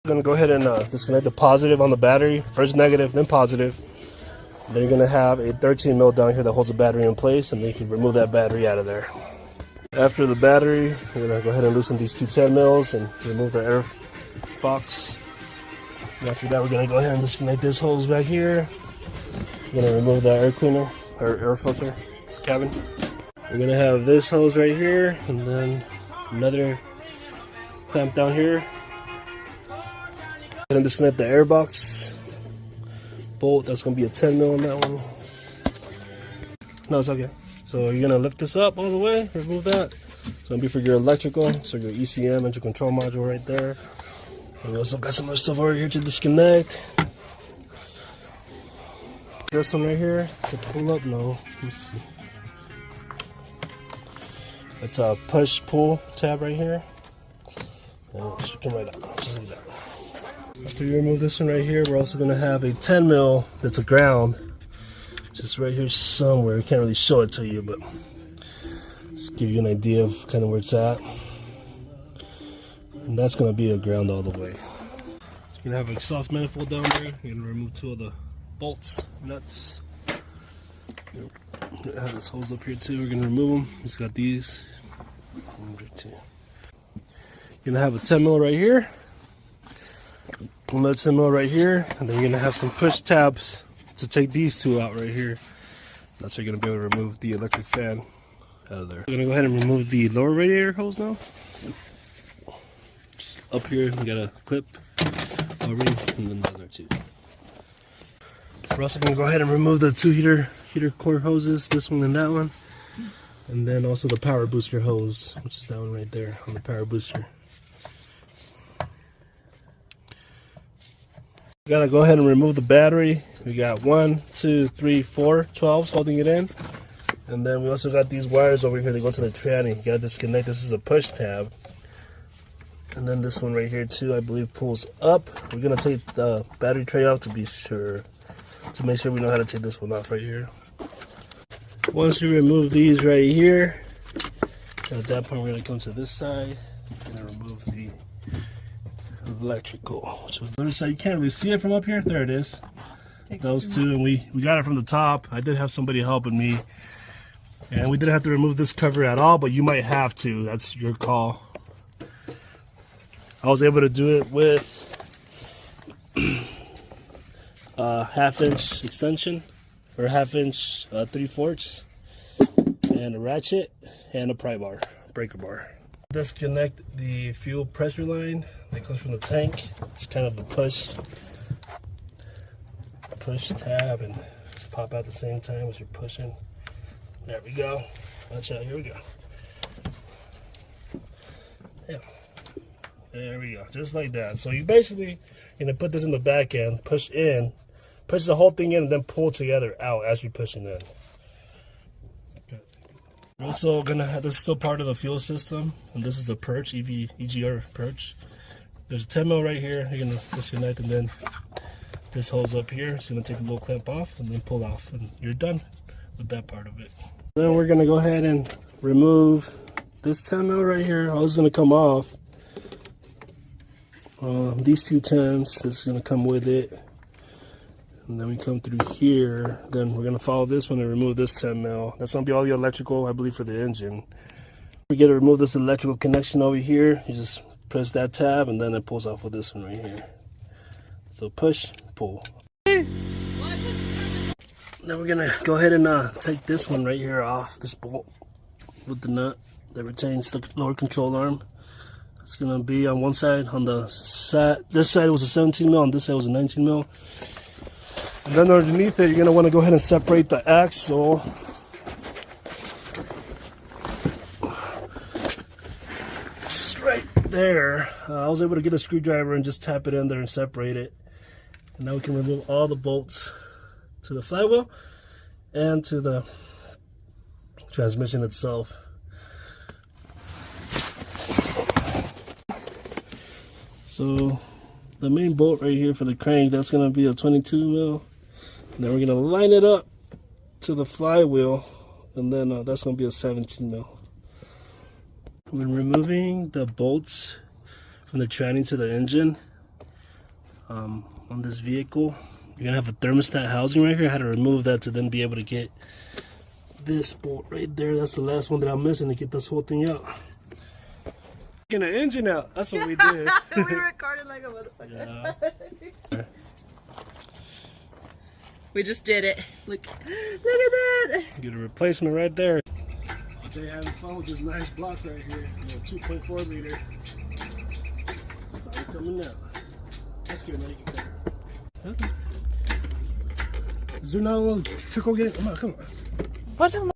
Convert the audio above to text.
I'm going to go ahead and disconnect the positive on the battery. First negative, then positive. Then you're going to have a 13 mil down here that holds the battery in place, and then you can remove that battery out of there. After the battery, we're going to go ahead and loosen these two 10 mils and remove the air box. And after that, we're going to go ahead and disconnect this hose back here. We're going to remove the air cleaner, or air filter cabin. We're going to have this hose right here, and then another clamp down here. And disconnect the air box bolt. That's going to be a 10 mil on that one. No, it's okay. So you're going to lift this up all the way, remove that. It's going to be for your electrical, so your ECM and your control module right there. And we also got some other stuff over here to disconnect. This one right here, so pull up, no, let me see. It's a push-pull tab right here. And it should come right out, just like that. After you remove this one right here, we're also going to have a 10 mil that's a ground. Just right here somewhere. We can't really show it to you, but just give you an idea of kind of where it's at. And that's going to be a ground all the way. So you're going to have an exhaust manifold down there. You're going to remove two of the bolts, nuts. I have this hose up here too. We're going to remove them. Just got these. You're going to have a 10 mil right here. Another 10 mil right here. And then you're going to have some push tabs to take these two out right here. That's how you're going to be able to remove the electric fan out of there. We're going to go ahead and remove the lower radiator hose now. Just up here, we got a clip over, and then the other two. We're also going to go ahead and remove the two heater core hoses, this one and that one. And then also the power booster hose, which is that one right there on the power booster. We gotta go ahead and remove the battery. We got 1, 2, 3, 4 12s holding it in. And then we also got these wires over here that go to the tranny. You gotta disconnect. This is a push tab. And then this one right here too, I believe, pulls up. We're gonna take the battery tray off to be sure, to make sure we know how to take this one off right here. Once you remove these right here, at that point we're gonna come to this side. We're gonna remove the electrical. So the other side, you can't really see it from up here. There it is. Those two, and we got it from the top. I did have somebody helping me, and we didn't have to remove this cover at all, but you might have to. That's your call. I was able to do it with a 1/2 inch extension, or 1/2 inch 3/4, and a ratchet and a pry bar, breaker bar. Disconnect the fuel pressure line that comes from the tank. It's kind of a push tab, and pop out at the same time as you're pushing. There we go. Watch out, here we go. Yeah. There we go, just like that. So you basically going to put this in the back end, push in, push the whole thing in, and then pull together out as you're pushing in. We're also gonna have, this is still part of the fuel system, and this is the perch, EGR perch. There's a 10 mil right here. You're gonna disconnect, and then this hose up here. It's gonna take the little clamp off and then pull off, and you're done with that part of it. Then we're gonna go ahead and remove this 10 mil right here. All is gonna come off. These two 10s, this is gonna come with it. And then we come through here. Then we're going to follow this one and remove this 10 mil. That's going to be all the electrical, I believe, for the engine. We get to remove this electrical connection over here. You just press that tab, and then it pulls off with this one right here. So push, pull. Then we're going to go ahead and take this one right here off, this bolt with the nut that retains the lower control arm. It's going to be on one side. On the side, this side was a 17 mil, on this side was a 19 mil. And then underneath it, you're going to want to go ahead and separate the axle. Just right there. I was able to get a screwdriver and just tap it in there and separate it. And now we can remove all the bolts to the flywheel and to the transmission itself. So the main bolt right here for the crank, that's going to be a 22 mil. And then we're going to line it up to the flywheel, and then that's going to be a 17 mil. When removing the bolts from the tranny to the engine, on this vehicle. You're gonna have a thermostat housing right here. I had to remove that to then be able to get this bolt right there. That's the last one that I'm missing to get this whole thing out. Getting an engine out. That's what we did. We recorded like a motherfucker. Yeah. We just did it. Look at that. Get a replacement right there. Jay having fun with this nice block right here. 2.4 liter. It's finally coming out. Let's get ready to get there. Is there not a little trickle getting? Come on, come on. What am